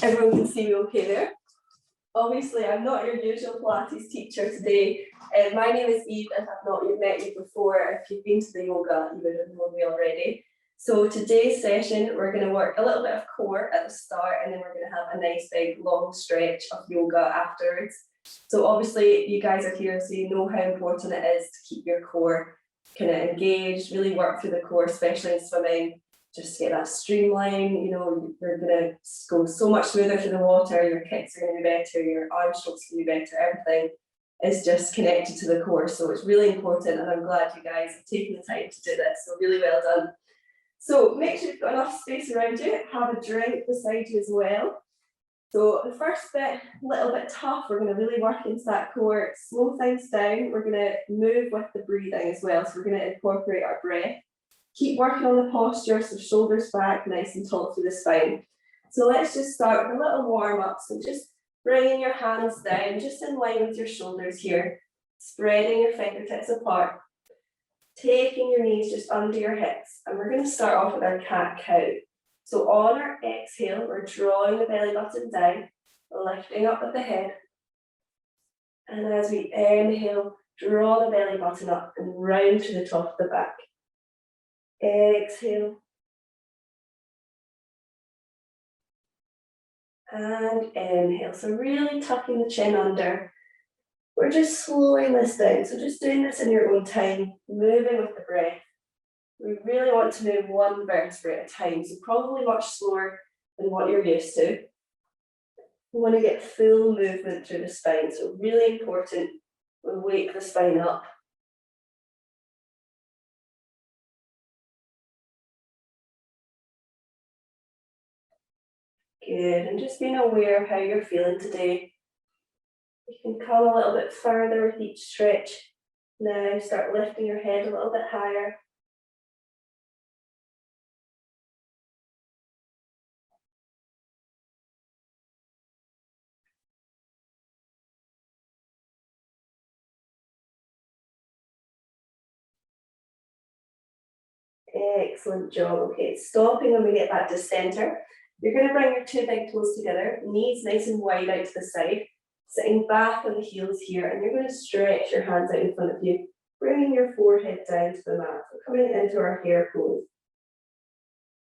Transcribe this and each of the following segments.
everyone can see me okay there. Obviously, I'm not your usual Pilates teacher today. My name is Eve, and I've not met you before. If you've been to the yoga, you would have known me already. So today's session, we're going to work a little bit of core at the start, and then we're going to have a nice big long stretch of yoga afterwards. So obviously, you guys are here, so you know how important it is to keep your core kind of engaged, really work through the core, especially in swimming. Just to get that streamline, you know, you're gonna go so much smoother through the water, your kicks are gonna be better, your arm strokes can be better, everything is just connected to the core. So it's really important, and I'm glad you guys have taken the time to do this, so really well done. So make sure you've got enough space around you, have a drink beside you as well. So the first bit, a little bit tough, we're gonna really work into that core, slow things down, we're gonna move with the breathing as well, so we're gonna incorporate our breath. Keep working on the posture, so shoulders back, nice and tall through the spine. So let's just start with a little warm up. So just bringing your hands down, just in line with your shoulders here, spreading your fingertips apart, taking your knees just under your hips. And we're going to start off with our cat-cow. So on our exhale, we're drawing the belly button down, lifting up with the head. And as we inhale, draw the belly button up and round to the top of the back. Exhale. And inhale. So really tucking the chin under. We're just slowing this down. So just doing this in your own time, moving with the breath. We really want to move one vertebrae at a time, so probably much slower than what you're used to. We want to get full movement through the spine, so really important we wake the spine up. Good, and just being aware of how you're feeling today. You can come a little bit further with each stretch. Now start lifting your head a little bit higher. Excellent job. Okay, stopping when we get back to center. You're going to bring your two big toes together, knees nice and wide out to the side, sitting back on the heels here, and you're going to stretch your hands out in front of you, bringing your forehead down to the mat. So coming into our hare pose.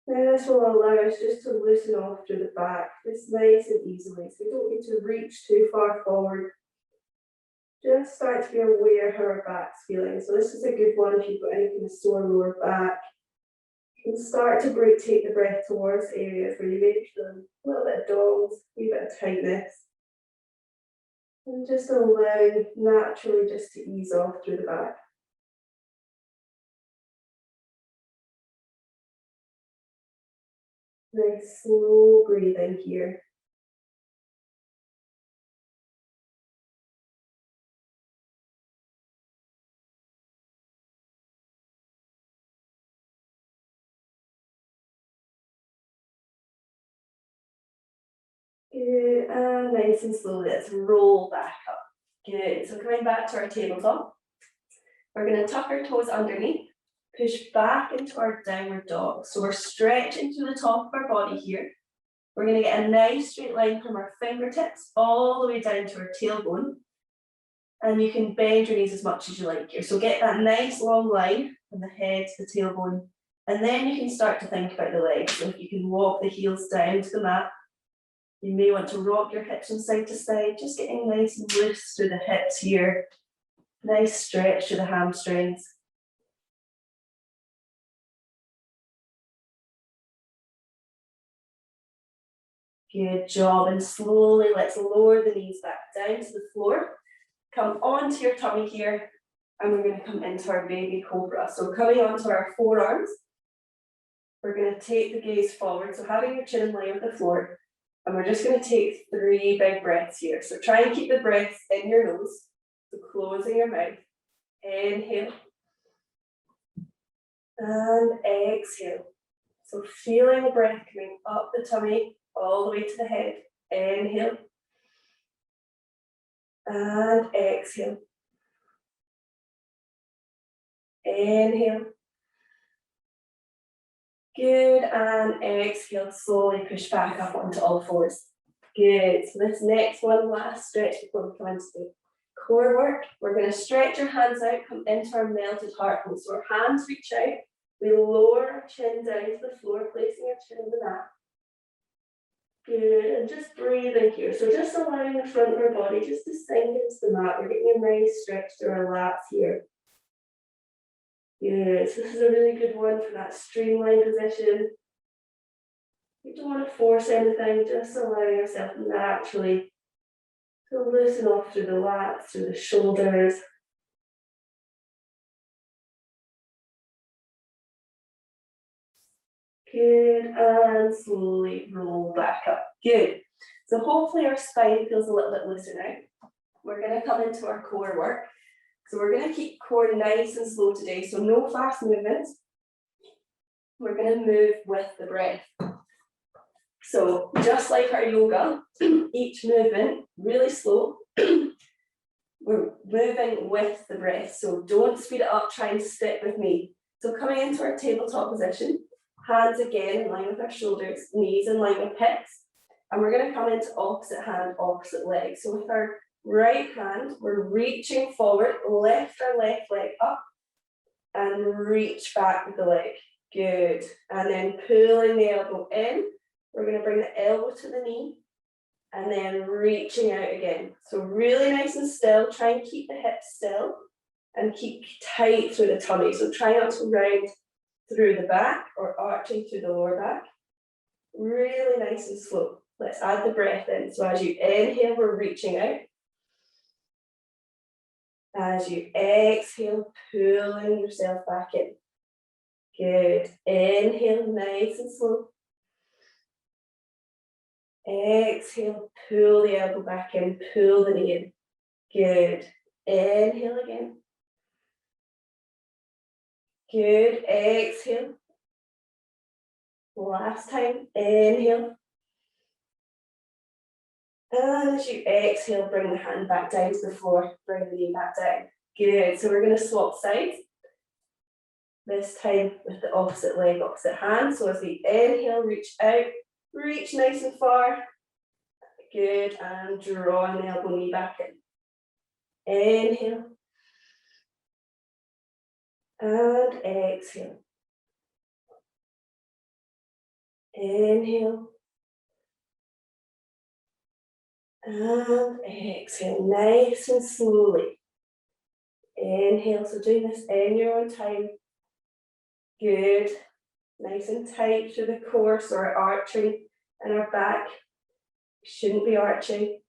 Now this will allow us just to loosen off through the back, just nice and easily, so we don't need to reach too far forward. Just start to be aware how our back's feeling. So this is a good one if you've got any kind of sore lower back. You can start to take the breath towards areas where you may be feeling a little bit of dogs, a wee bit of tightness. And just allow naturally just to ease off through the back. Nice slow breathing here. Good, and nice and slow, let's roll back up. Good, so coming back to our tabletop, we're going to tuck our toes underneath, push back into our downward dog. So we're stretching to the top of our body here. We're going to get a nice straight line from our fingertips all the way down to our tailbone. And you can bend your knees as much as you like here. So get that nice long line from the head to the tailbone. And then you can start to think about the legs. So if you can walk the heels down to the mat, you may want to rock your hips from side to side, just getting nice and loose through the hips here. Nice stretch through the hamstrings. Good job, and slowly let's lower the knees back down to the floor. Come onto your tummy here, and we're going to come into our baby cobra. So coming onto our forearms, we're going to take the gaze forward, so having your chin in line with the floor. And we're just going to take 3 big breaths here. So try and keep the breath in your nose. So closing your mouth. Inhale. And exhale. So feeling the breath coming up the tummy, all the way to the head. Inhale. And exhale. Inhale. Good, and exhale, slowly push back up onto all fours. Good. So this next one, last stretch before we come into the core work. We're going to stretch our hands out, come into our melted heart pose. So our hands reach out. We lower our chin down to the floor, placing our chin on the mat. Good. And just breathing here. So just allowing the front of our body just to sink into the mat. We're getting a nice stretch through our lats here. Good. So this is a really good one for that streamlined position. You don't want to force anything, just allowing yourself naturally to loosen off through the lats, through the shoulders. Good, and slowly roll back up. Good. So hopefully our spine feels a little bit looser now. We're going to come into our core work. So we're going to keep core nice and slow today, so no fast movements. We're going to move with the breath. So just like our yoga, each movement really slow. We're moving with the breath, so don't speed it up, try and stick with me. So coming into our tabletop position, hands again in line with our shoulders, knees in line with hips, and we're going to come into opposite hand, opposite leg. So with our right hand, we're reaching forward, lift our left leg up, and reach back with the leg. Good. And then pulling the elbow in, we're going to bring the elbow to the knee, and then reaching out again. So really nice and still, try and keep the hips still, and keep tight through the tummy. So try not to round through the back or arching through the lower back. Really nice and slow. Let's add the breath in. So as you inhale, we're reaching out. As you exhale, pulling yourself back in. Good. Inhale, nice and slow. Exhale, pull the elbow back in, pull the knee in. Good. Inhale again. Good. Exhale. Last time. Inhale. And as you exhale, bring the hand back down to the floor. Bring the knee back down. Good. So we're going to swap sides. This time with the opposite leg, opposite hand. So as we inhale, reach out. Reach nice and far. Good. And drawing the elbow knee back in. Inhale. And exhale. Inhale. And exhale. Nice and slowly. Inhale. So doing this in your own time. Good. Nice and tight through the core. So our arching and our back shouldn't be arching.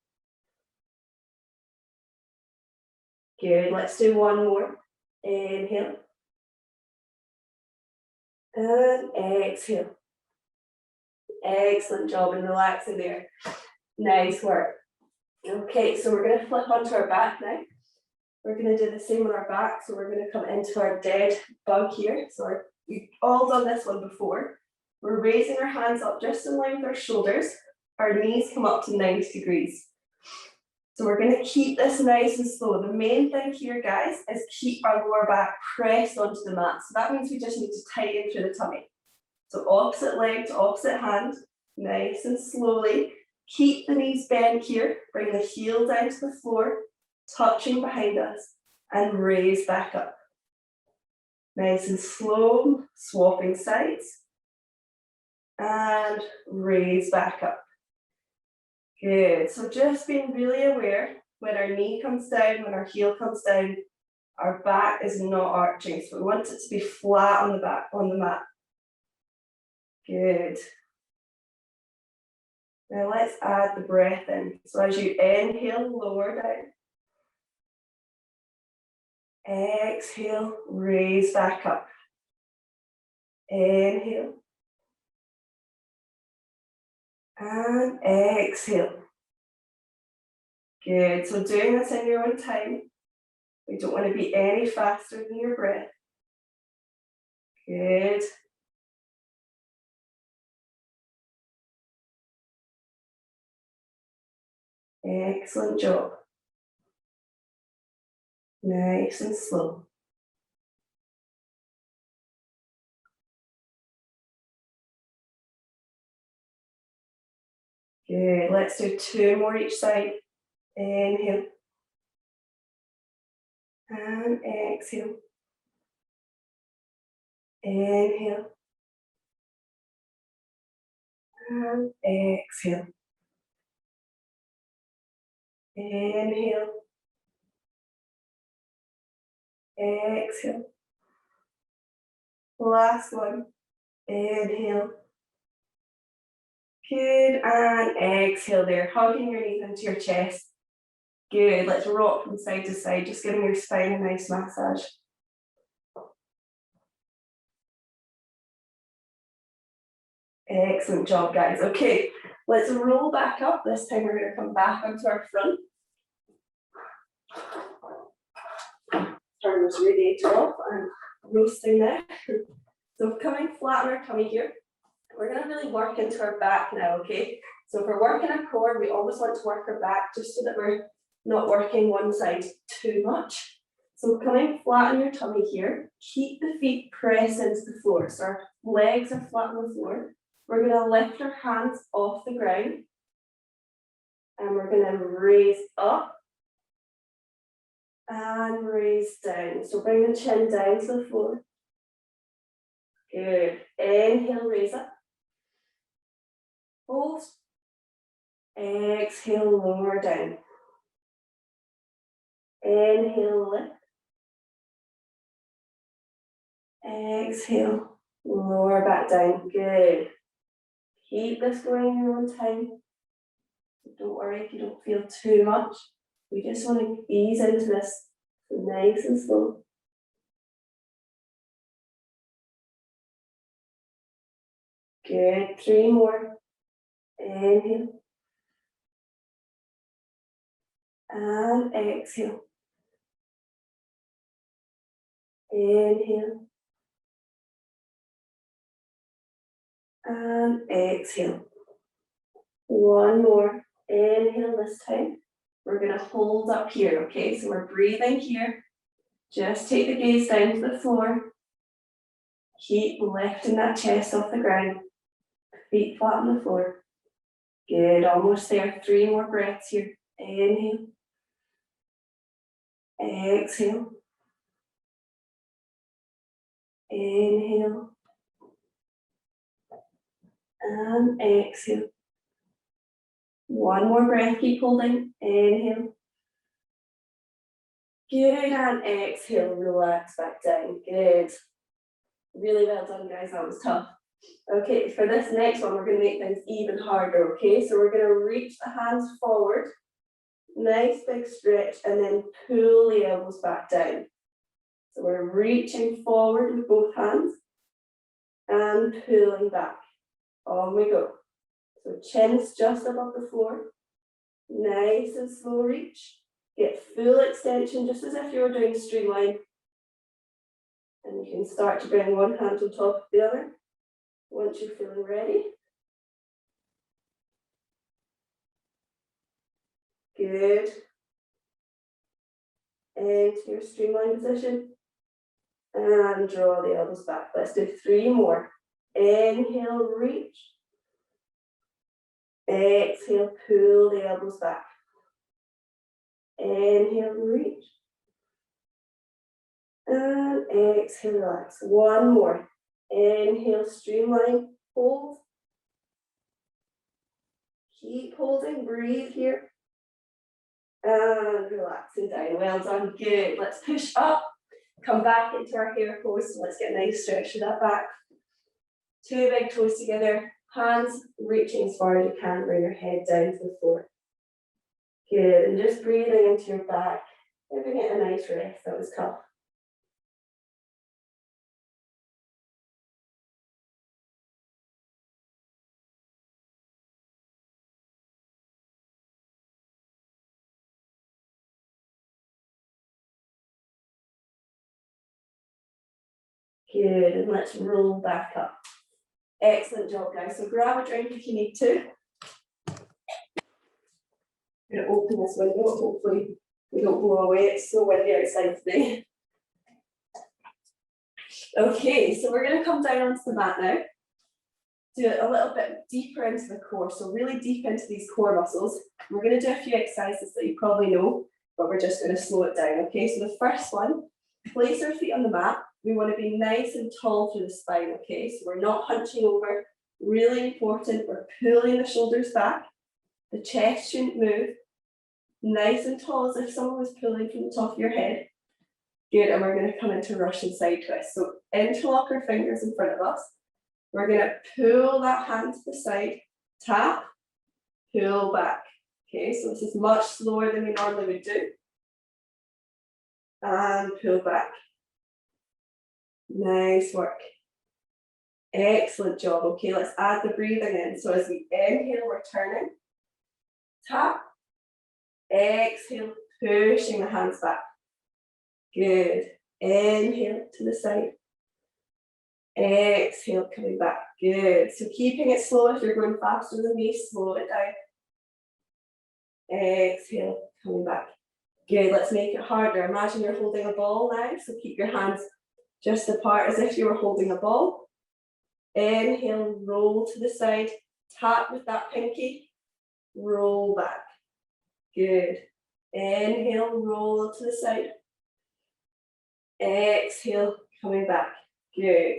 Good. Let's do one more. Inhale. And exhale. Excellent job in relaxing there. Nice work. Okay, so we're going to flip onto our back now. We're going to do the same on our back. So we're going to come into our dead bug here. So we've all done this one before. We're raising our hands up just in line with our shoulders. Our knees come up to 90 degrees. So we're going to keep this nice and slow. The main thing here, guys, is keep our lower back pressed onto the mat. So that means we just need to tighten through the tummy. So opposite leg to opposite hand, nice and slowly. Keep the knees bent here. Bring the heel down to the floor, touching behind us, and raise back up. Nice and slow, swapping sides. And raise back up. Good. So just being really aware when our knee comes down, when our heel comes down, our back is not arching. So we want it to be flat on the back, on the mat. Good. Now let's add the breath in. So as you inhale, lower down. Exhale, raise back up. Inhale. And exhale. Good. So doing this in your own time. We don't want to be any faster than your breath. Good. Excellent job. Nice and slow. Good, let's do 2 more each side. Inhale. And exhale. Inhale. And exhale. Inhale. Exhale. Last one. Inhale. Good, and exhale there, hugging your knees into your chest. Good, let's rock from side to side, just giving your spine a nice massage. Excellent job, guys. Okay, let's roll back up. This time we're going to come back onto our front. Turn this radiator off. I'm roasting there. So coming flat on our tummy here. We're going to really work into our back now, okay? So if we're working our core, we always want to work our back just so that we're not working one side too much. So coming flat on your tummy here, keep the feet pressed into the floor. So our legs are flat on the floor. We're going to lift our hands off the ground. And we're going to raise up and raise down. So bring the chin down to the floor. Good. Inhale, raise up. Hold. Exhale, lower down. Inhale, lift. Exhale, lower back down. Good. Keep this going in your own time. Don't worry if you don't feel too much. We just want to ease into this nice and slow. Good. 3 more. Inhale. And exhale. Inhale. And exhale. 1 more. Inhale this time. We're going to hold up here, okay? So we're breathing here. Just take the gaze down to the floor. Keep lifting that chest off the ground. Feet flat on the floor. Good, almost there. 3 more breaths here. Inhale. Exhale. Inhale. And exhale. 1 more breath, keep holding. Inhale. Good, and exhale, relax back down. Good. Really well done, guys, that was tough. Okay, for this next one, we're going to make things even harder, okay? So we're going to reach the hands forward. Nice big stretch, and then pull the elbows back down. So we're reaching forward with both hands and pulling back. On we go. So chin's just above the floor. Nice and slow reach. Get full extension, just as if you were doing a streamline. And you can start to bring one hand on top of the other once you're feeling ready. Good. Into your streamline position. And draw the elbows back. Let's do 3 more. Inhale, reach. Exhale, pull the elbows back. Inhale, reach. And exhale, relax. 1 more. Inhale, streamline, hold. Keep holding, breathe here. And relaxing down. Well done, good. Let's push up. Come back into our hare pose. So let's get a nice stretch to that back. 2 big toes together. Hands reaching as far as you can. Bring your head down to the floor. Good. And just breathing into your back. Giving it a nice rest. That was tough. Good, and let's roll back up. Excellent job, guys. So grab a drink if you need to. I'm going to open this window, hopefully we don't blow away. It's so windy outside today. Okay, so we're going to come down onto the mat now. do it a little bit deeper into the core, so really deep into these core muscles. We're going to do a few exercises that you probably know, but we're just going to slow it down, okay? So the first one, place our feet on the mat. We want to be nice and tall through the spine, okay? So we're not hunching over, really important. We're pulling the shoulders back. The chest shouldn't move. Nice and tall as if someone was pulling from the top of your head. Good, and we're going to come into Russian side twist. So interlock our fingers in front of us. We're going to pull that hand to the side, tap, pull back. Okay, so this is much slower than we normally would do. And pull back. Nice work. Excellent job. Okay, let's add the breathing in. So as we inhale, we're turning. Tap. Exhale, pushing the hands back. Good. Inhale to the side. Exhale, coming back. Good. So keeping it slow. If you're going faster than me, slow it down. Exhale, coming back. Good. Let's make it harder. Imagine you're holding a ball now. So keep your hands just apart as if you were holding a ball. Inhale, roll to the side. Tap with that pinky. Roll back. Good. Inhale, roll to the side. Exhale, coming back. Good.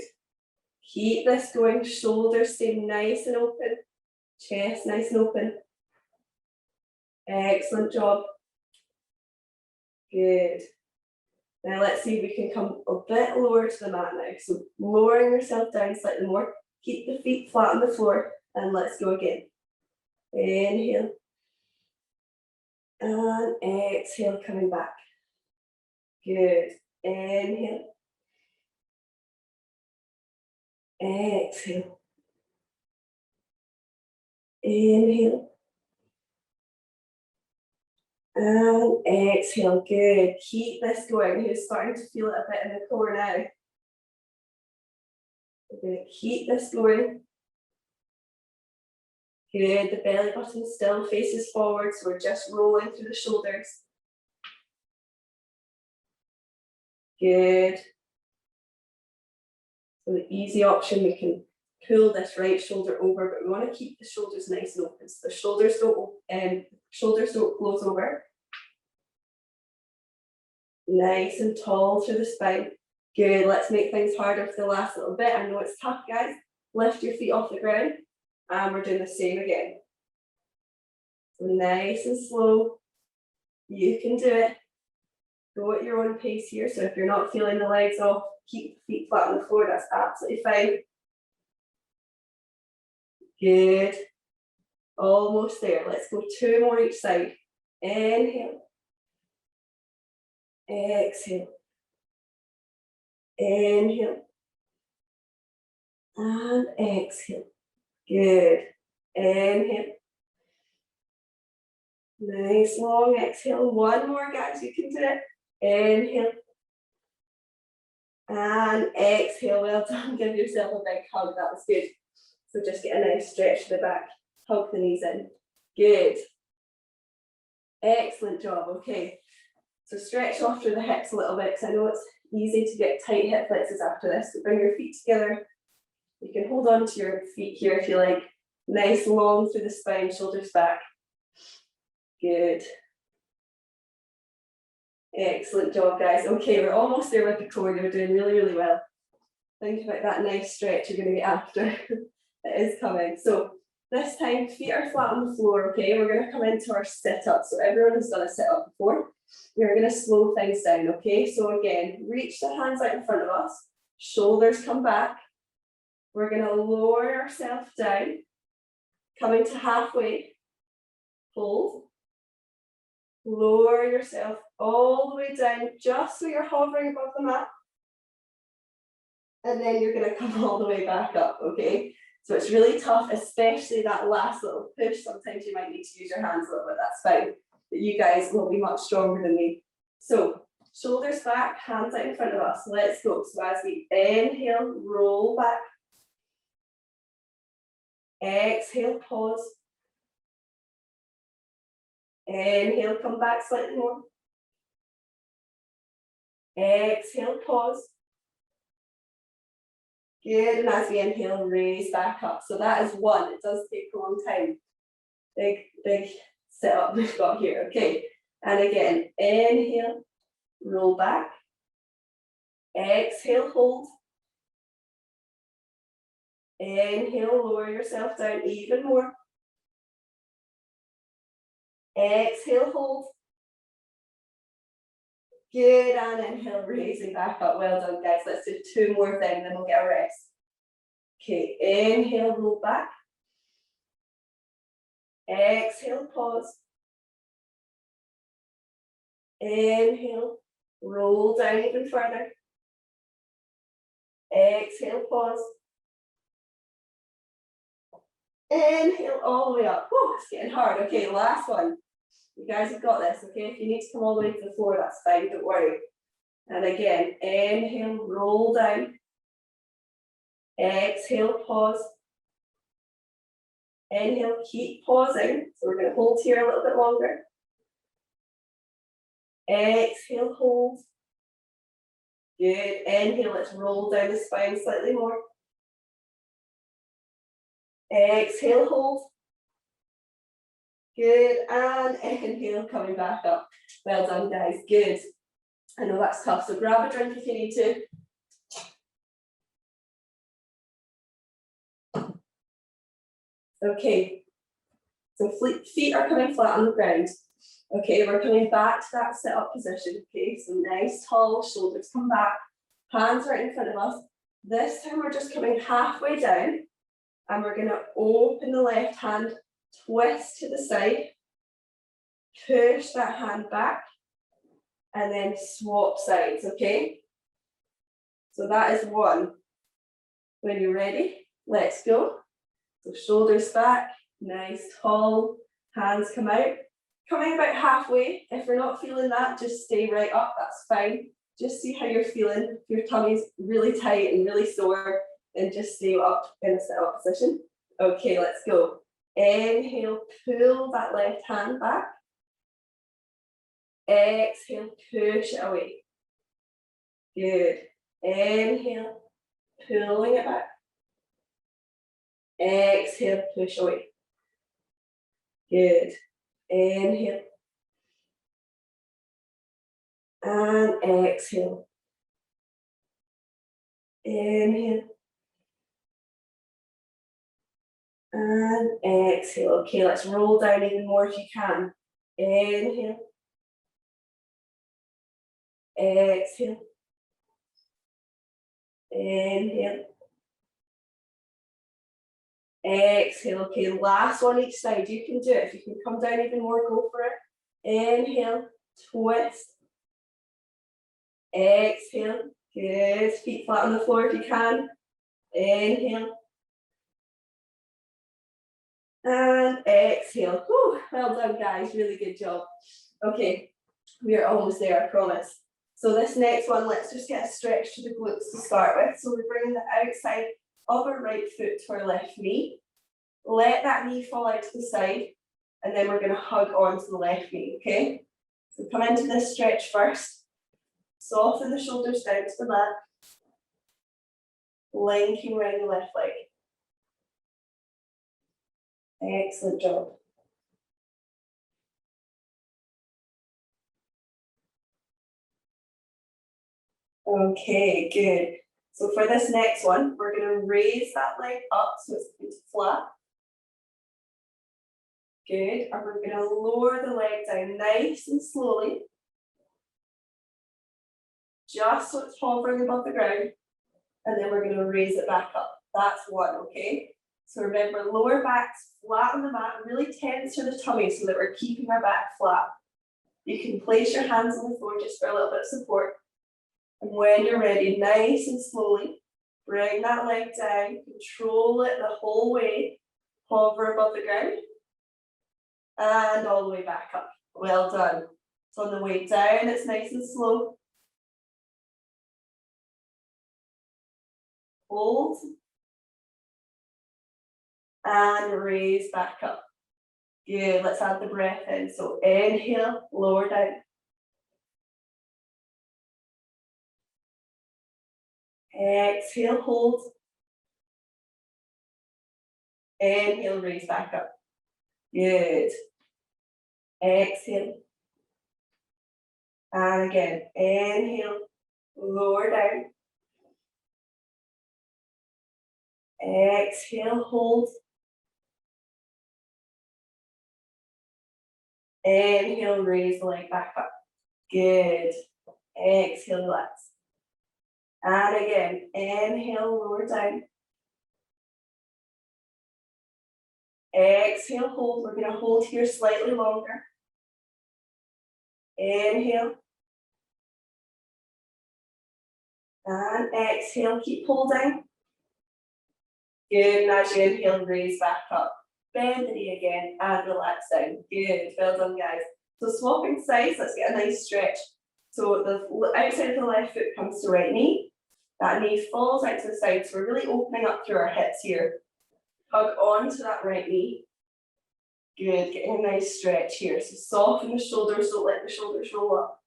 Keep this going. Shoulders stay nice and open. Chest nice and open. Excellent job. Good. Now let's see if we can come a bit lower to the mat now. So lowering yourself down slightly more. Keep the feet flat on the floor and let's go again. Inhale. And exhale, coming back. Good. Inhale. Exhale. Inhale. And exhale. Good. Keep this going. Who's starting to feel it a bit in the core now? We're going to keep this going. Good. The belly button still faces forward, so we're just rolling through the shoulders. Good. So the easy option, we can pull this right shoulder over, but we want to keep the shoulders nice and open. So the shoulders don't close over. Nice and tall through the spine. Good. Let's make things harder for the last little bit. I know it's tough, guys. Lift your feet off the ground, and we're doing the same again. So nice and slow. You can do it. Go at your own pace here. So if you're not feeling the legs off, keep the feet flat on the floor. That's absolutely fine. Good. Almost there. Let's go 2 more each side. Inhale. Exhale. Inhale. And exhale. Good. Inhale. Nice long exhale. 1 more, guys. You can do it. Inhale. And exhale. Well done. Give yourself a big hug. That was good. So just get a nice stretch to the back. Hug the knees in. Good. Excellent job. Okay. So stretch off through the hips a little bit because I know it's easy to get tight hip flexors after this. So bring your feet together. You can hold on to your feet here if you like. Nice long through the spine, shoulders back. Good. Excellent job, guys. Okay, we're almost there with the core. You're doing really, really well. Think about that nice stretch you're going to get after. It is coming. So this time, feet are flat on the floor, okay? We're going to come into our sit-up. So everyone has done a sit-up before. We're going to slow things down, okay? So again, reach the hands out in front of us. Shoulders come back. We're going to lower ourselves down. Coming to halfway. Hold. Lower yourself all the way down, just so you're hovering above the mat. And then you're going to come all the way back up, okay? So it's really tough, especially that last little push. Sometimes you might need to use your hands a little bit, that's fine. But you guys will be much stronger than me. So shoulders back, hands out in front of us. Let's go. So as we inhale, roll back. Exhale, pause. Inhale, come back slightly more. Exhale, pause. Good, and as we inhale, raise back up. So that is one. It does take a long time. Big setup we've got here. Okay, and again, inhale, roll back. Exhale, hold. Inhale, lower yourself down even more. Exhale, hold. Good, and inhale, raising back up. Well done, guys. Let's do two more things, then we'll get a rest. Okay, inhale, roll back. Exhale, pause. Inhale, roll down even further. Exhale, pause. Inhale all the way up. Whew, it's getting hard. Okay, last one. You guys have got this, okay? If you need to come all the way to the floor, that's fine, don't worry. And again, inhale, roll down. Exhale, pause. Inhale, keep pausing. So we're going to hold here a little bit longer. Exhale, hold. Good. Inhale, let's roll down the spine slightly more. Exhale, hold. Good. And inhale, coming back up. Well done, guys. Good. I know that's tough, so grab a drink if you need to. Okay. So feet are coming flat on the ground. Okay, we're coming back to that sit-up position. Okay, so nice, tall, shoulders come back, hands right in front of us. This time we're just coming halfway down, and we're going to open the left hand, twist to the side, push that hand back, and then swap sides, okay? So that is one. When you're ready, let's go. So shoulders back, nice, tall, hands come out. Coming about halfway, if we're not feeling that, just stay right up, that's fine. Just see how you're feeling. If your tummy's really tight and really sore, then just stay up in a sit-up position. Okay, let's go. Inhale, pull that left hand back. Exhale, push it away. Good. Inhale, pulling it back. Exhale, push away. Good. Inhale. And exhale. Inhale. And exhale. Okay, let's roll down even more if you can. Inhale. Exhale. Inhale. Exhale. Okay, last one each side. You can do it. If you can come down even more, go for it. Inhale, twist. Exhale. Good. Feet flat on the floor if you can. Inhale. And exhale. Whew, well done, guys. Really good job. Okay, we are almost there, I promise. So this next one, let's just get a stretch to the glutes to start with. So we're bringing the outside of our right foot to our left knee. Let that knee fall out to the side, and then we're going to hug onto the left knee, okay? So come into this stretch first. Soften the shoulders down to the mat. Linking around the left leg. Excellent job. Okay, good. So for this next one, we're going to raise that leg up so it's flat. Good. And we're going to lower the leg down nice and slowly. Just so it's hovering above the ground. And then we're going to raise it back up. That's one, okay? So remember, lower back's flat on the mat, really tense to the tummy so that we're keeping our back flat. You can place your hands on the floor just for a little bit of support. And when you're ready, nice and slowly, bring that leg down, control it the whole way, hover above the ground, and all the way back up. Well done. So on the way down, it's nice and slow. Hold. And raise back up. Good, let's add the breath in. So inhale, lower down. Exhale, hold. Inhale, raise back up. Good. Exhale. And again, inhale, lower down. Exhale, hold. Inhale, raise the leg back up. Good. Exhale, relax. And again, inhale, lower down. Exhale, hold. We're going to hold here slightly longer. Inhale. And exhale, keep holding. Good, and as you inhale, raise back up. Bend the knee again and relax down. Good, well done guys. So swapping sides, let's get a nice stretch. So the outside of the left foot comes to right knee. That knee falls out to the side, so we're really opening up through our hips here. Hug on to that right knee. Good, getting a nice stretch here. So soften the shoulders, don't let the shoulders roll up.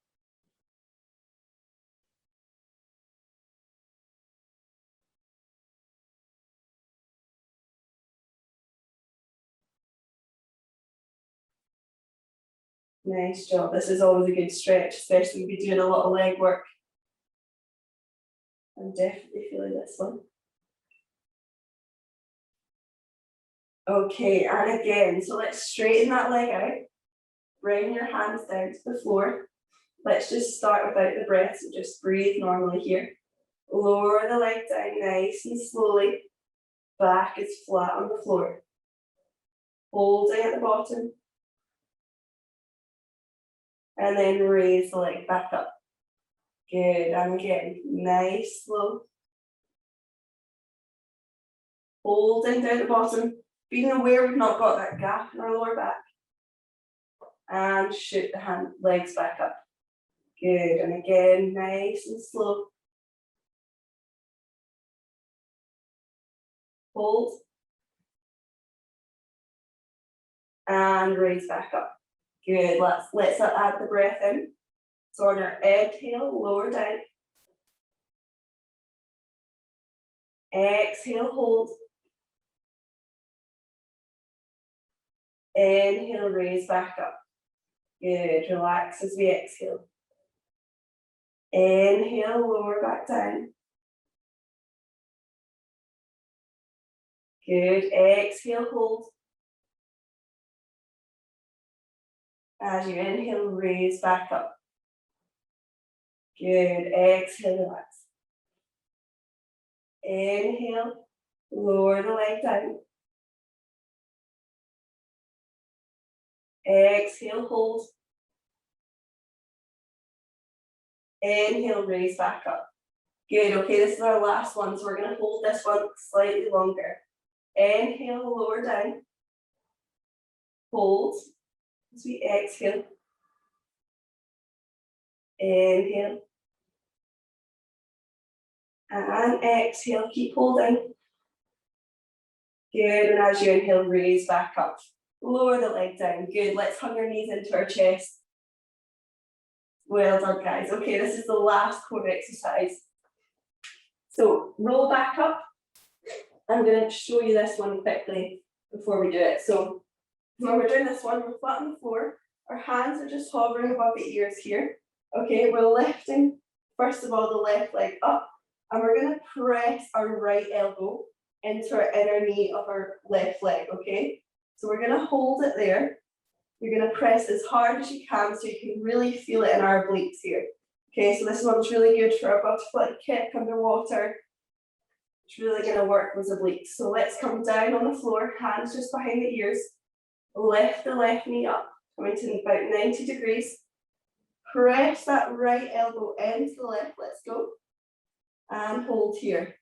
Nice job. This is always a good stretch, especially if you're doing a lot of leg work. I'm definitely feeling this one. Okay, and again, so let's straighten that leg out. Bring your hands down to the floor. Let's just start without the breath, so just breathe normally here. Lower the leg down nice and slowly. Back is flat on the floor. Holding at the bottom. And then raise the leg back up. Good, and again, nice, slow. Holding down the bottom, being aware we've not got that gap in our lower back. And shoot the legs back up. Good, and again, nice and slow. Hold. And raise back up. Good, let's add the breath in. So on our exhale, lower down. Exhale, hold. Inhale, raise back up. Good, relax as we exhale. Inhale, lower back down. Good, exhale, hold. As you inhale, raise back up. Good, exhale, relax. Inhale, lower the leg down. Exhale, hold. Inhale, raise back up. Good, okay, this is our last one, so we're going to hold this one slightly longer. Inhale, lower down. Hold as we exhale. Inhale. And exhale, keep holding. Good, and as you inhale, raise back up. Lower the leg down. Good, let's hug our knees into our chest. Well done, guys. Okay, this is the last core exercise. So roll back up. I'm going to show you this one quickly before we do it. So when we're doing this one, we're flat on the floor. Our hands are just hovering above the ears here. Okay, we're lifting, first of all, the left leg up, and we're going to press our right elbow into our inner knee of our left leg, okay? So we're going to hold it there. You're going to press as hard as you can so you can really feel it in our obliques here. Okay, so this one's really good for a butterfly kick underwater. It's really going to work those obliques. So let's come down on the floor, hands just behind the ears. Lift the left knee up, coming to about 90 degrees. Press that right elbow into the left, let's go. And hold here.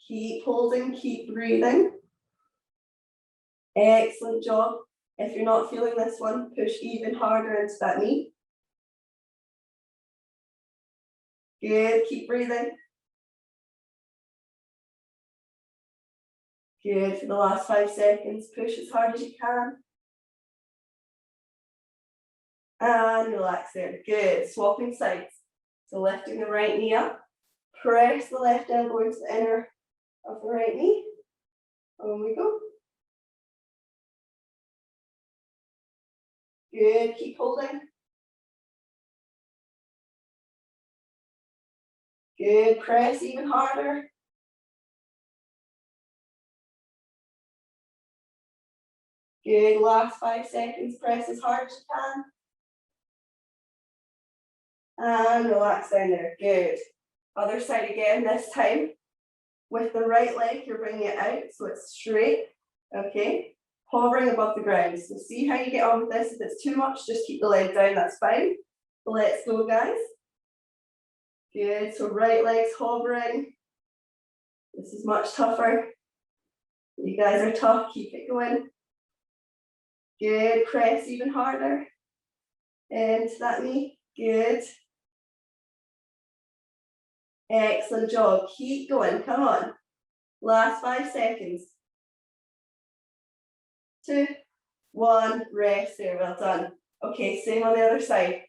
Keep holding, keep breathing. Excellent job. If you're not feeling this one, push even harder into that knee. Good, keep breathing. Good, for the last 5 seconds, push as hard as you can. And relax there, good, swapping sides. So lifting the right knee up, press the left elbow into the inner of the right knee. On we go. Good, keep holding. Good, press even harder. Good, last 5 seconds, press as hard as you can. And relax down there, good. Other side again, this time. With the right leg, you're bringing it out so it's straight, okay? Hovering above the ground. So see how you get on with this. If it's too much, just keep the leg down, that's fine. Let's go, guys. Good, so right leg's hovering. This is much tougher. You guys are tough, keep it going. Good, press even harder. Into that knee, good. Excellent job, keep going, come on. Last 5 seconds. 2, 1, rest there, well done. Okay, same on the other side.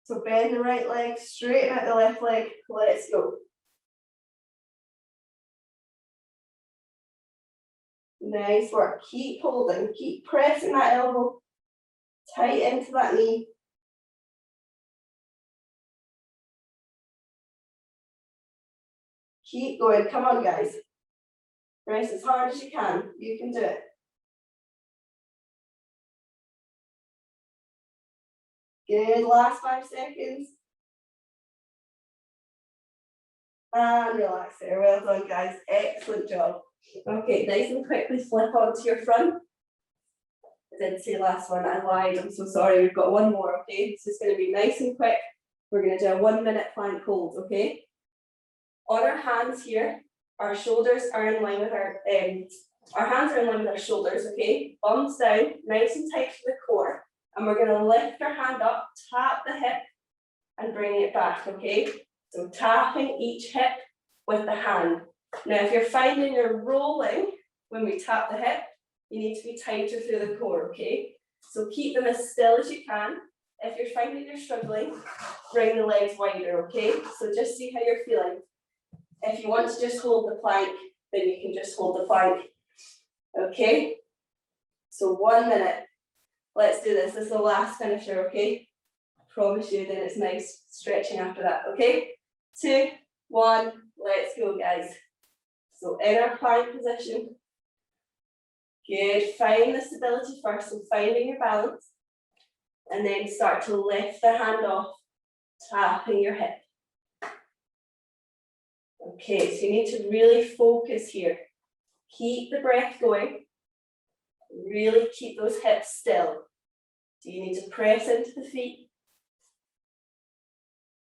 So bend the right leg, straighten out the left leg, let's go. Nice work, keep holding, keep pressing that elbow tight into that knee. Keep going, come on guys. Press as hard as you can do it. Good, last 5 seconds. And relax there, well done guys, excellent job. Okay, nice and quickly flip onto your front. I didn't say last one, I lied, I'm so sorry, we've got one more, okay? This is going to be nice and quick. We're going to do a 1 minute plank hold, okay? On our hands here, our shoulders are in line with our hands are in line with our shoulders, okay? Thumbs down, nice and tight to the core. And we're going to lift our hand up, tap the hip, and bring it back, okay? So tapping each hip with the hand. Now, if you're finding you're rolling when we tap the hip, you need to be tighter through the core, okay? So keep them as still as you can. If you're finding you're struggling, bring the legs wider, okay? So just see how you're feeling. If you want to just hold the plank, then you can just hold the plank, okay? So 1 minute. Let's do this. This is the last finisher, okay? I promise you, then it's nice stretching after that, okay? 2, 1, let's go, guys. So in our plank position. Good, find the stability first, so finding your balance. And then start to lift the hand off, tapping your hip. Okay, so you need to really focus here. Keep the breath going. Really keep those hips still. So you need to press into the feet.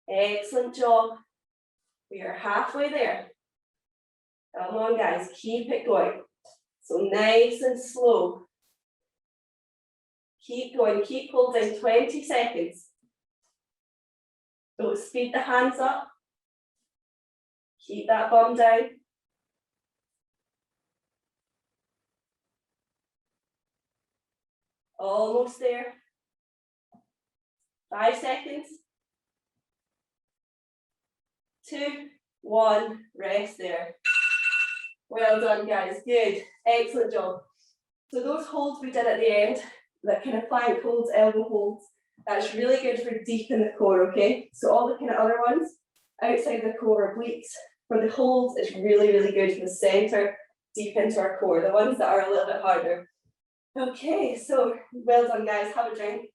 Excellent job. We are halfway there. Come on, guys, keep it going. So nice and slow. Keep going, keep holding 20 seconds. Don't speed the hands up. Keep that bum down. Almost there. 5 seconds. 2, 1, rest there. Well done, guys, good, excellent job. So those holds we did at the end, that kind of plank holds, elbow holds, that's really good for deep in the core, okay? So all the kind of other ones, outside the core, obliques, for the holds, it's really, really good for the center, deep into our core, the ones that are a little bit harder. Okay, so well done, guys, have a drink.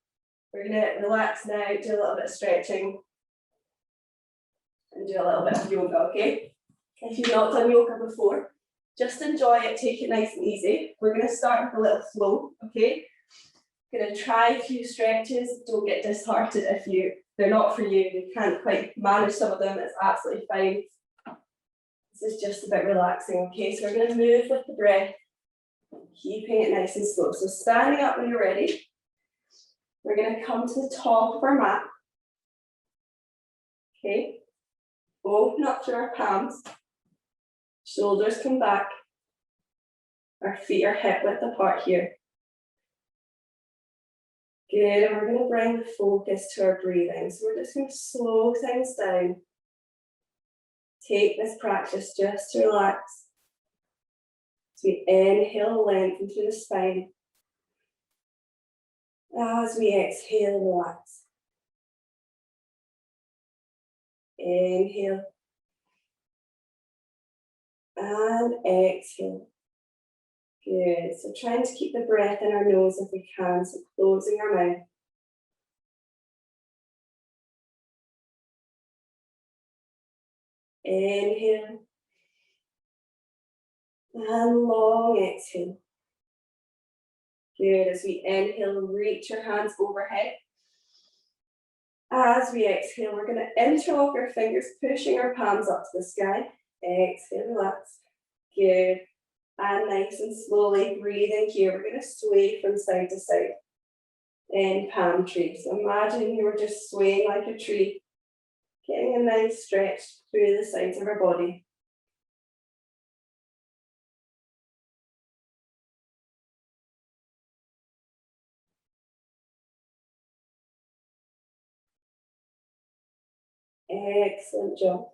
We're gonna relax now, do a little bit of stretching, and do a little bit of yoga, okay? If you've not done yoga before, just enjoy it, take it nice and easy. We're going to start with a little flow, okay? Going to try a few stretches, don't get disheartened if they're not for you, you can't quite manage some of them, it's absolutely fine. This is just about relaxing, okay? So we're going to move with the breath, keeping it nice and slow. So standing up when you're ready, we're going to come to the top of our mat, okay? Open up through our palms, shoulders come back, our feet are hip width apart here. Good, and we're going to bring the focus to our breathing. So we're just going to slow things down. Take this practice just to relax. So we inhale, lengthen through the spine. As we exhale, relax. Inhale. And exhale. Good. So trying to keep the breath in our nose if we can. So closing our mouth. Inhale. And long exhale. Good. As we inhale, reach your hands overhead. As we exhale, we're going to interlock our fingers, pushing our palms up to the sky. Exhale, relax. Good. And nice and slowly breathing here. We're going to sway from side to side in palm tree. So imagine you were just swaying like a tree, getting a nice stretch through the sides of our body. Excellent job.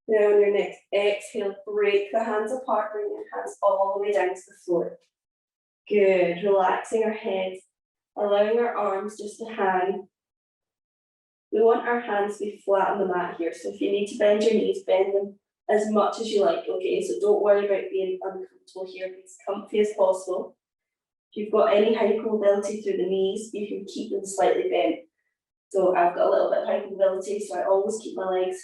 Now on your next exhale, break the hands apart, bring your hands all the way down to the floor. Good, relaxing our heads, allowing our arms just to hang. We want our hands to be flat on the mat here, so if you need to bend your knees, bend them as much as you like, okay? So don't worry about being uncomfortable here, be as comfy as possible. If you've got any hypermobility through the knees, you can keep them slightly bent. So I've got a little bit of hypermobility, so I always keep my legs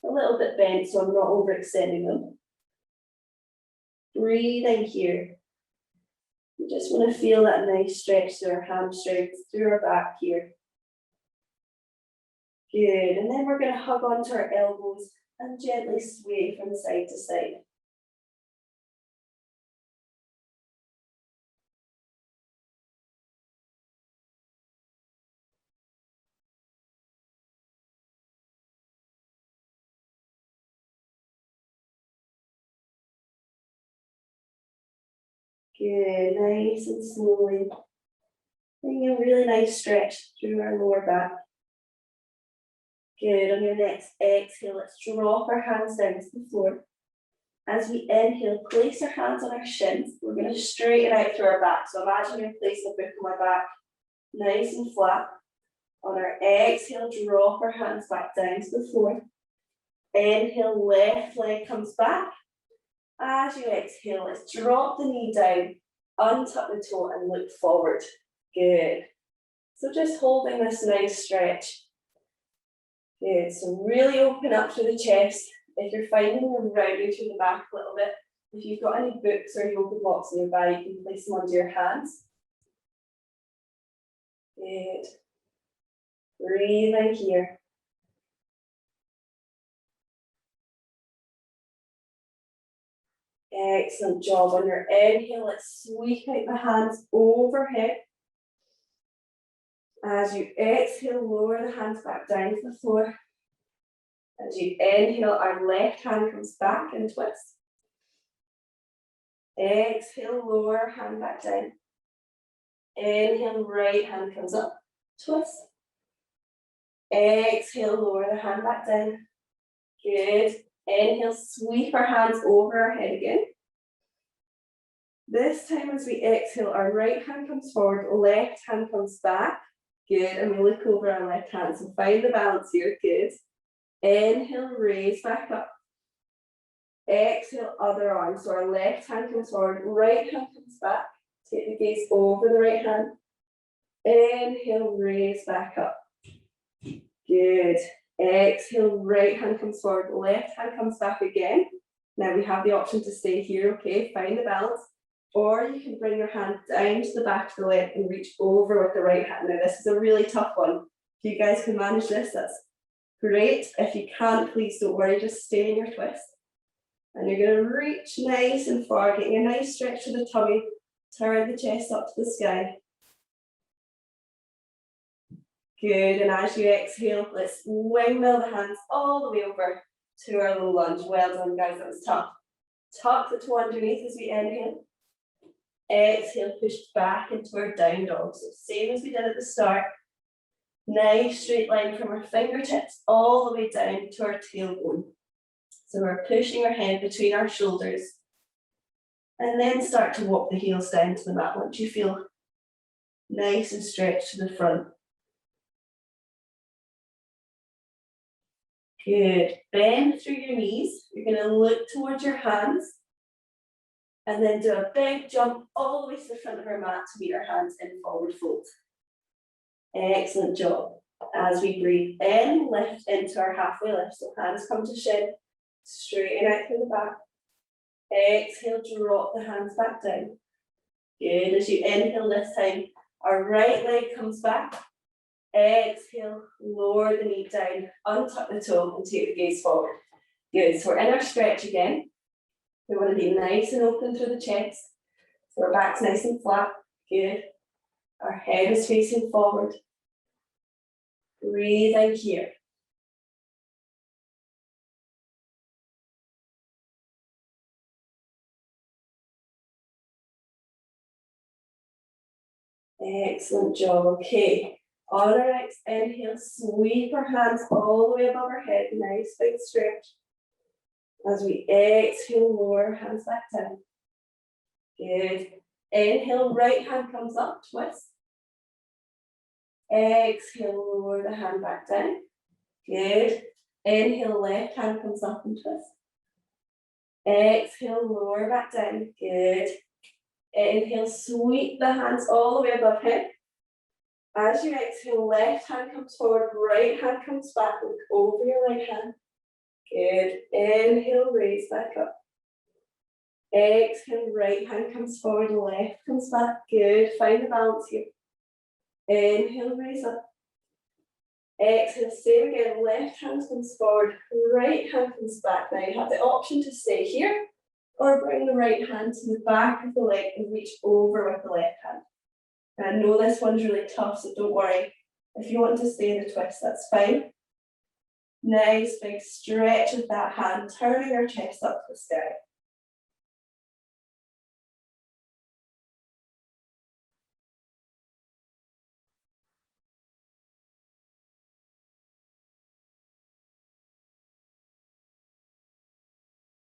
a little bit bent so I'm not overextending them. Breathing here. We just want to feel that nice stretch through our hamstrings, through our back here. Good, and then we're going to hug onto our elbows and gently sway from side to side. Good, nice and slowly. Bring a really nice stretch through our lower back. Good, on your next exhale, let's drop our hands down to the floor. As we inhale, place our hands on our shins. We're going to straighten out through our back. So imagine you're placing a book on my back, nice and flat. On our exhale, drop our hands back down to the floor. Inhale, left leg comes back. As you exhale, let's drop the knee down, untuck the toe and look forward. Good. So just holding this nice stretch. Good, so really open up through the chest. If you're finding you're rounding through the back a little bit, if you've got any books or yoga blocks nearby, you can place them under your hands. Good. Breathing here. Excellent job. On your inhale, let's sweep out the hands overhead. As you exhale, lower the hands back down to the floor. As you inhale, our left hand comes back and twist. Exhale, lower hand back down. Inhale, right hand comes up, twist. Exhale, lower the hand back down. Good. Inhale, sweep our hands over our head again. This time as we exhale, our right hand comes forward, left hand comes back. Good, and we look over our left hand. So find the balance here, good. Inhale, raise back up. Exhale, other arm. So our left hand comes forward, right hand comes back. Take the gaze over the right hand. Inhale, raise back up. Good. Exhale, right hand comes forward, left hand comes back again. Now we have the option to stay here, okay? Find the balance. Or you can bring your hand down to the back of the leg and reach over with the right hand. Now this is a really tough one. If you guys can manage this, that's great. If you can't, please don't worry, just stay in your twist. And you're going to reach nice and far, getting a nice stretch to the tummy, turn the chest up to the sky. Good, and as you exhale, let's windmill the hands all the way over to our low lunge. Well done, guys, that was tough. Tuck the toe underneath as we inhale. Exhale, push back into our down dog. So same as we did at the start. Nice straight line from our fingertips all the way down to our tailbone. So we're pushing our head between our shoulders. And then start to walk the heels down to the mat once you feel nice and stretched to the front. Good. Bend through your knees. You're going to look towards your hands and then do a big jump all the way to the front of our mat to meet our hands in forward fold. Excellent job. As we breathe in, lift into our halfway lift. So hands come to shin, straighten out through the back. Exhale, drop the hands back down. Good. As you inhale this time, our right leg comes back. Exhale, lower the knee down, untuck the toe and take the gaze forward. Good. So we're in our stretch again. We want to be nice and open through the chest. So our back's nice and flat. Good. Our head is facing forward. Breathe out here. Excellent job. Okay. On our next inhale, sweep our hands all the way above our head. Nice big stretch. As we exhale, lower hands back down. Good. Inhale, right hand comes up, twist. Exhale, lower the hand back down. Good. Inhale, left hand comes up and twist. Exhale, lower back down. Good. Inhale, sweep the hands all the way above hip. As you exhale, left hand comes forward, right hand comes back, look over your right hand. Good. Inhale, raise back up. Exhale, right hand comes forward, left comes back. Good. Find the balance here. Inhale, raise up. Exhale, same again. Left hand comes forward, right hand comes back. Now you have the option to stay here or bring the right hand to the back of the leg and reach over with the left hand. And I know this one's really tough, so don't worry. If you want to stay in the twist, that's fine. Nice big stretch with that hand, turning our chest up to the sky.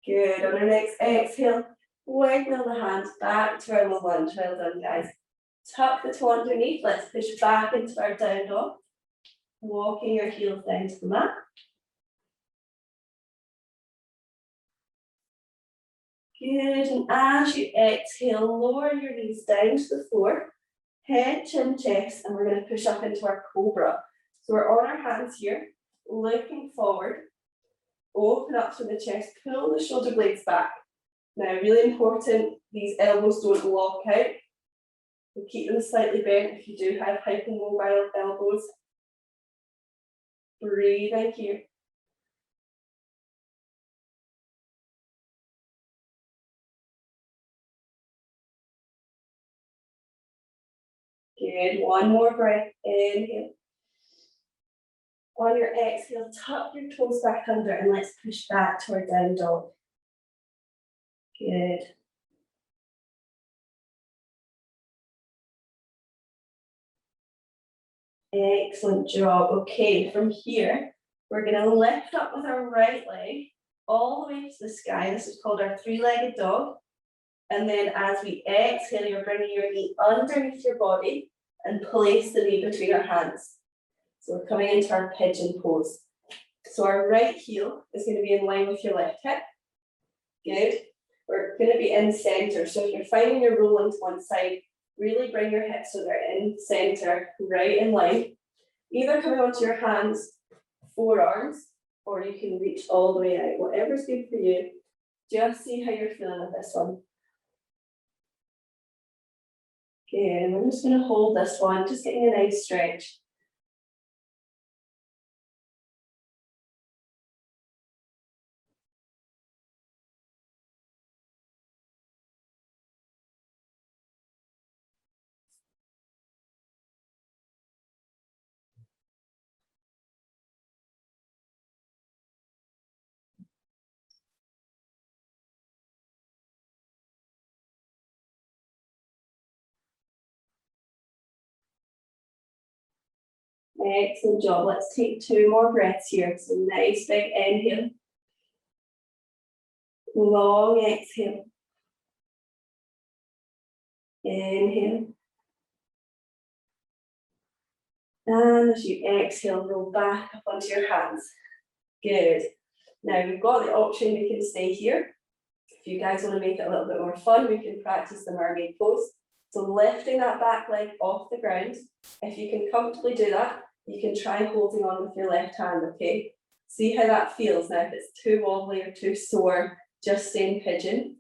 Good. On our next exhale, wiggle the hands back to our low lunge. Well done, guys. Tuck the toe underneath. Let's push back into our down dog. Walking your heels down to the mat. Good. And as you exhale, lower your knees down to the floor. Head, chin, chest, and we're going to push up into our Cobra. So we're on our hands here, looking forward. Open up through the chest, pull the shoulder blades back. Now, really important, these elbows don't lock out. So keep them slightly bent if you do have hypermobile elbows. Breathe in here. Good. One more breath. Inhale. On your exhale, tuck your toes back under and let's push back to our down dog. Good. Excellent job. Okay, from here, we're going to lift up with our right leg all the way to the sky. This is called our three-legged dog. And then as we exhale, you're bringing your knee underneath your body and place the knee between our hands. So we're coming into our pigeon pose. So our right heel is going to be in line with your left hip. Good. We're going to be in center. So if you're finding you're rolling to one side, really bring your hips so they're in center, right in line. Either coming onto your hands, forearms, or you can reach all the way out. Whatever's good for you. Just see how you're feeling with this one. Okay, and we're just going to hold this one, just getting a nice stretch. Excellent job. Let's take 2 more breaths here. So nice big inhale. Long exhale. Inhale. And as you exhale, roll back up onto your hands. Good. Now we've got the option, we can stay here. If you guys want to make it a little bit more fun, we can practice the mermaid pose. So lifting that back leg off the ground. If you can comfortably do that, you can try holding on with your left hand, okay? See how that feels. Now, if it's too wobbly or too sore, just stay in pigeon,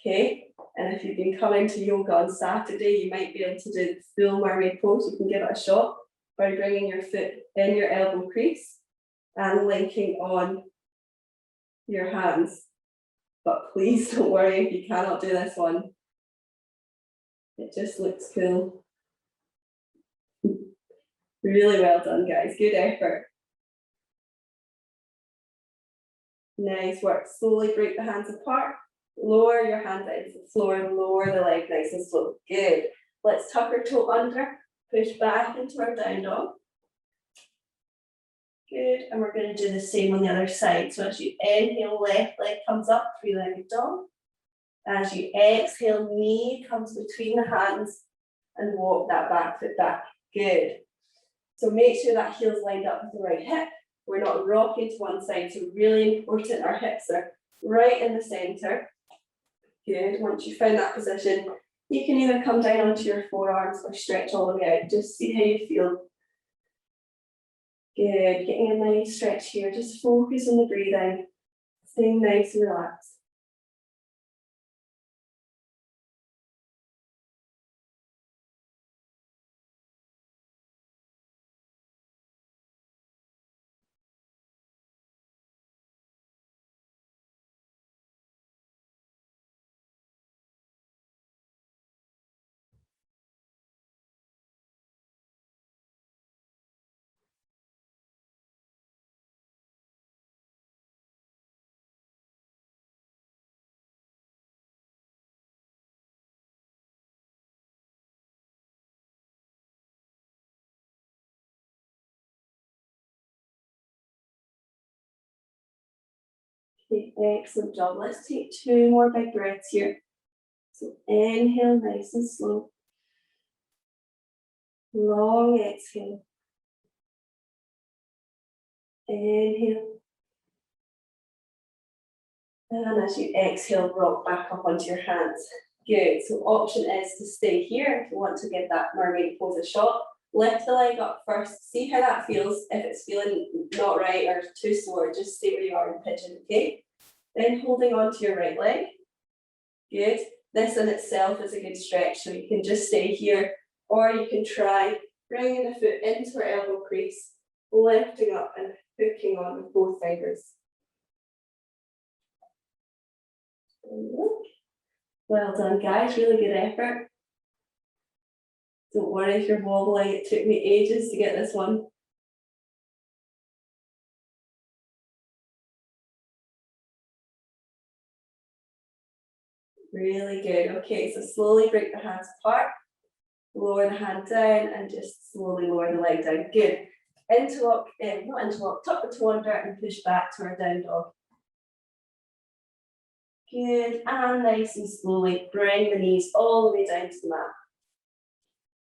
okay? And if you've been coming to yoga on Saturday, you might be able to do the full mermaid pose. You can give it a shot by bringing your foot in your elbow crease and linking on your hands. But please don't worry if you cannot do this one. It just looks cool. Really well done, guys. Good effort. Nice work. Slowly break the hands apart. Lower your hands out to the floor and lower the leg nice and slow. Good. Let's tuck our toe under. Push back into our down dog. Good. And we're going to do the same on the other side. So as you inhale, left leg comes up, three-legged dog. As you exhale, knee comes between the hands and walk that back foot back. Good. So make sure that heel's lined up with the right hip. We're not rocking to one side, so really important our hips are right in the center. Good. Once you find that position, you can either come down onto your forearms or stretch all the way out. Just see how you feel. Good. Getting a nice stretch here. Just focus on the breathing. Staying nice and relaxed. Okay, excellent job. Let's take two more big breaths here. So inhale nice and slow. Long exhale. Inhale. And as you exhale, rock back up onto your hands. Good. So option is to stay here if you want to give that mermaid pose a shot. Lift the leg up first. See how that feels. If it's feeling not right or too sore, just stay where you are in pigeon, okay? Then holding on to your right leg. Good. This in itself is a good stretch, so you can just stay here, or you can try bringing the foot into our elbow crease, lifting up and hooking on with both fingers. Well done, guys. Really good effort. Don't worry if you're wobbling. It took me ages to get this one. Really good. Okay, so slowly break the hands apart. Lower the hand down and just slowly lower the leg down. Good. Interlock, not interlock, tuck the toe under and push back to our down dog. Good, and nice and slowly bring the knees all the way down to the mat.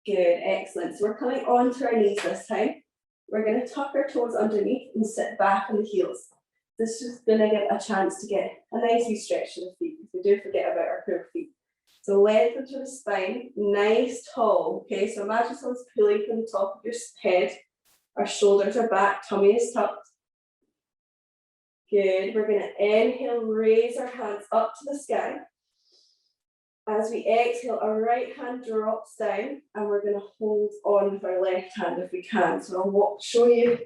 Good, excellent. So we're coming onto our knees this time. We're going to tuck our toes underneath and sit back on the heels. This is going to give a chance to get a nice wee stretch to the feet, because we do forget about our poor feet. So lengthen through the spine, nice tall. Okay, so imagine someone's pulling from the top of your head. Our shoulders are back, tummy is tucked. Good. We're going to inhale, raise our hands up to the sky. As we exhale, our right hand drops down, and we're going to hold on with our left hand if we can. So I'll show you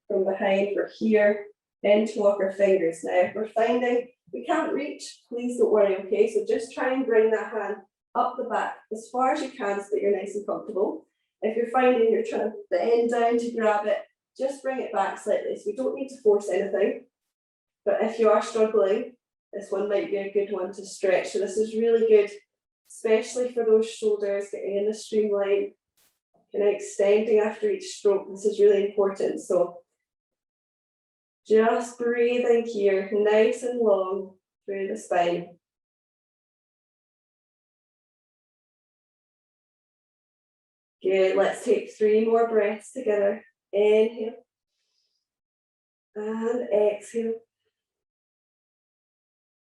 from behind. We're here, interlock our fingers. Now, if we're finding we can't reach, please don't worry, okay? So just try and bring that hand up the back as far as you can so that you're nice and comfortable. If you're finding you're trying to bend down to grab it, just bring it back slightly. So we don't need to force anything. But if you are struggling, this one might be a good one to stretch. So this is really good, especially for those shoulders, getting in the streamline, kind of extending after each stroke. This is really important. So just breathing here, nice and long through the spine. Good, let's take 3 more breaths together. Inhale. And exhale.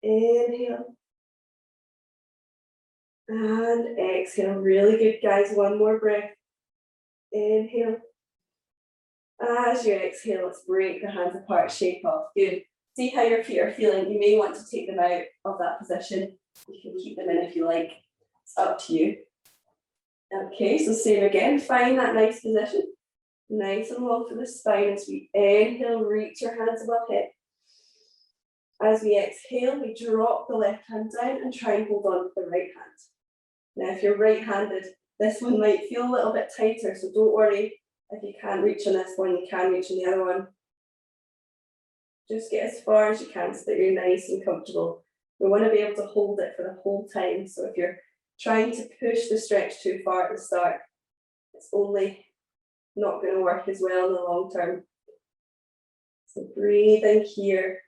Inhale. And exhale. Really good, guys. 1 more breath. Inhale. As you exhale, let's break the hands apart, shake off. Good. See how your feet are feeling. You may want to take them out of that position. You can keep them in if you like. It's up to you. Okay, so same again. Find that nice position. Nice and long for the spine as we inhale, reach your hands above head. As we exhale, we drop the left hand down and try and hold on to the right hand. Now, if you're right-handed, this one might feel a little bit tighter, so don't worry if you can't reach on this one, you can reach on the other one. Just get as far as you can so that you're nice and comfortable. We want to be able to hold it for the whole time, so if you're trying to push the stretch too far at the start, it's only not going to work as well in the long term. So breathing here.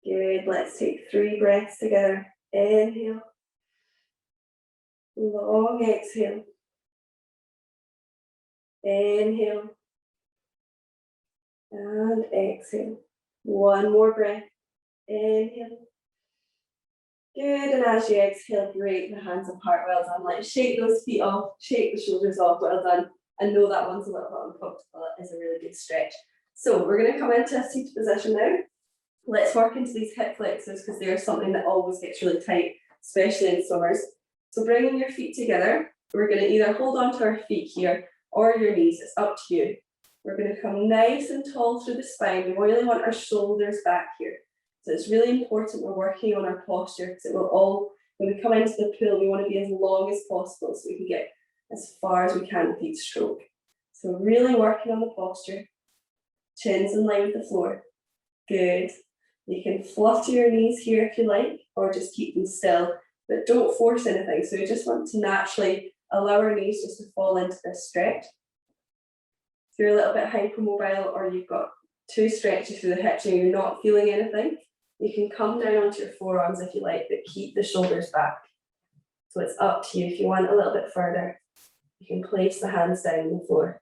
Good, let's take 3 breaths together. Inhale. Long exhale. Inhale. And exhale. 1 more breath. Inhale. Good, and as you exhale, break the hands apart. Well done. Let's shake those feet off, shake the shoulders off. Well done. I know that one's a little bit uncomfortable. It is a really good stretch. So we're going to come into a seated position now. Let's work into these hip flexors because they are something that always gets really tight, especially in summers. So bringing your feet together, we're going to either hold on to our feet here or your knees. It's up to you. We're going to come nice and tall through the spine. We really want our shoulders back here. So it's really important we're working on our posture because it will all, when we come into the pool, we want to be as long as possible so we can get as far as we can with each stroke. So really working on the posture. Chins in line with the floor. Good. You can flutter your knees here if you like, or just keep them still, but don't force anything. So we just want to naturally allow our knees just to fall into this stretch. If you're a little bit hypermobile or you've got too stretchy through the hips and you're not feeling anything, you can come down onto your forearms if you like, but keep the shoulders back. So it's up to you. If you want a little bit further, you can place the hands down on the floor.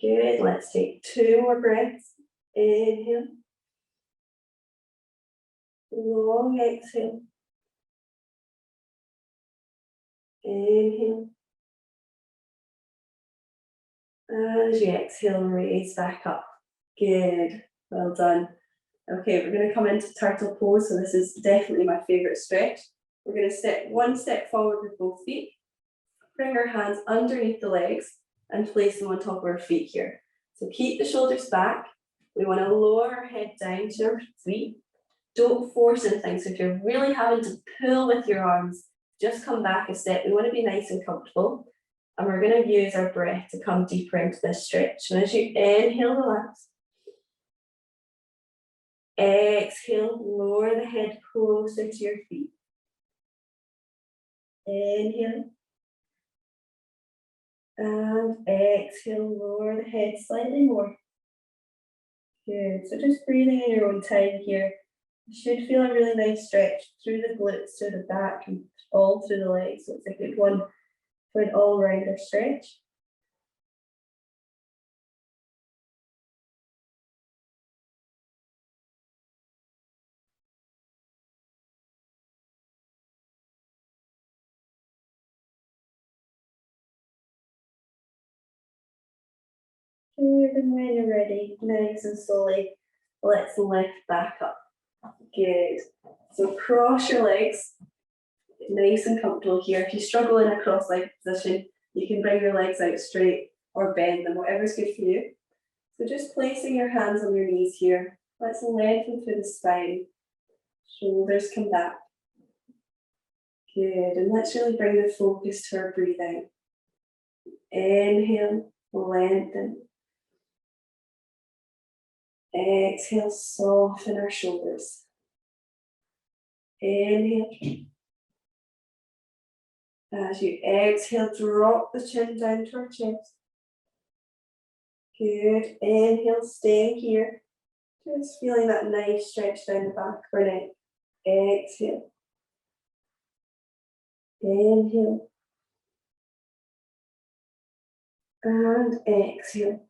Good, let's take 2 more breaths. Inhale. Long exhale. Inhale. As you exhale, raise back up. Good, well done. Okay, we're going to come into turtle pose. So this is definitely my favorite stretch. We're going to step 1 step forward with both feet. Bring our hands underneath the legs and place them on top of our feet here. So keep the shoulders back. We want to lower our head down to our feet. Don't force anything. So if you're really having to pull with your arms, just come back a step. We want to be nice and comfortable. And we're going to use our breath to come deeper into this stretch. So as you inhale, relax. Exhale, lower the head closer to your feet. Inhale. And exhale, lower the head slightly more. Good, so just breathing in your own time here. You should feel a really nice stretch through the glutes, to the back, and all through the legs. So it's a good one for an all-rounder stretch. Good, and when you're ready, nice and slowly, let's lift back up. Good. So cross your legs, nice and comfortable here. If you struggle in a cross-legged position, you can bring your legs out straight or bend them, whatever's good for you. So just placing your hands on your knees here. Let's lengthen through the spine. Shoulders come back. Good, and let's really bring the focus to our breathing. Inhale, lengthen. Exhale, soften our shoulders. Inhale. As you exhale, drop the chin down to our chest. Good. Inhale, staying here. Just feeling that nice stretch down the back of our neck. Exhale. Inhale. And exhale.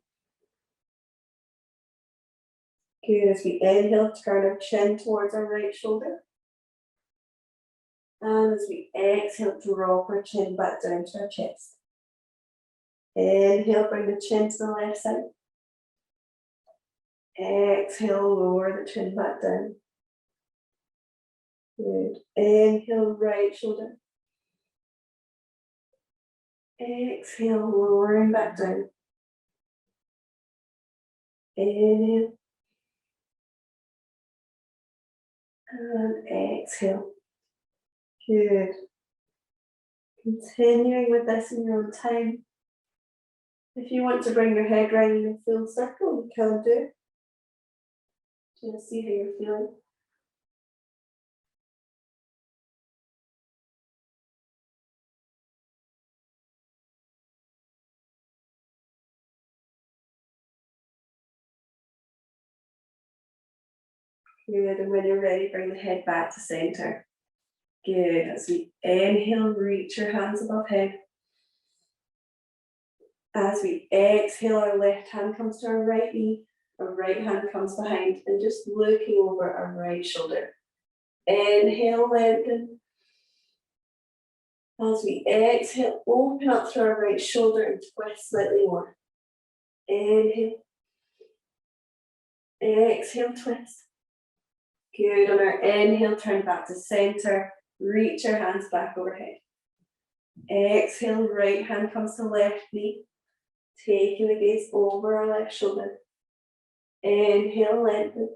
Good. As we inhale, turn our chin towards our right shoulder. And as we exhale, drop our chin back down to our chest. Inhale, bring the chin to the left side. Exhale, lower the chin back down. Good. Inhale, right shoulder. Exhale, lowering back down. Inhale. And exhale. Good. Continuing with this in your own time. If you want to bring your head round in a full circle, you can do. Just see how you're feeling. Good, and when you're ready, bring the head back to center. Good, as we inhale, reach your hands above head. As we exhale, our left hand comes to our right knee, our right hand comes behind, and just looking over our right shoulder. Inhale, lengthen. As we exhale, open up through our right shoulder and twist slightly more. Inhale. Exhale, twist. Good, on our inhale, turn back to center, reach your hands back overhead. Exhale, right hand comes to left knee, taking the gaze over our left shoulder. Inhale, lengthen.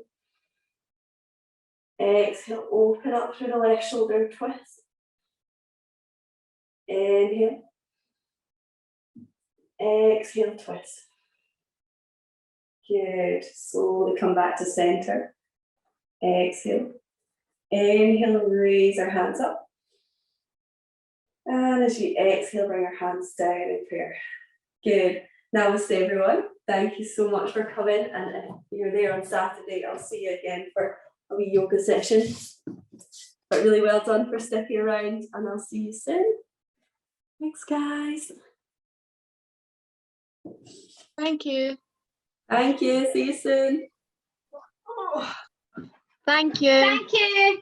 Exhale, open up through the left shoulder, twist. Inhale. Exhale, twist. Good, slowly come back to center. Exhale. Inhale, raise our hands up. And as you exhale, bring your hands down in prayer. Good. Namaste, everyone. Thank you so much for coming. And if you're there on Saturday, I'll see you again for a wee yoga session. But really well done for sticking around, and I'll see you soon. Thanks, guys. Thank you. Thank you. See you soon. Thank you. Thank you.